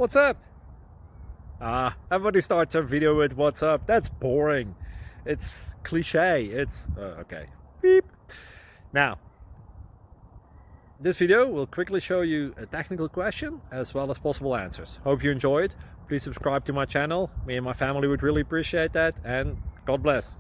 What's up? Everybody starts a video with what's up. That's boring. It's cliche. It's okay. Beep. Now, this video will quickly show you a technical question as well as possible answers. Hope you enjoyed. Please subscribe to my channel. Me and my family would really appreciate that, and God bless.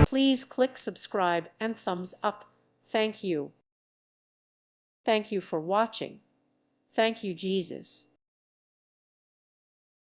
Please click subscribe and thumbs up. Thank you. Thank you for watching. Thank you, Jesus.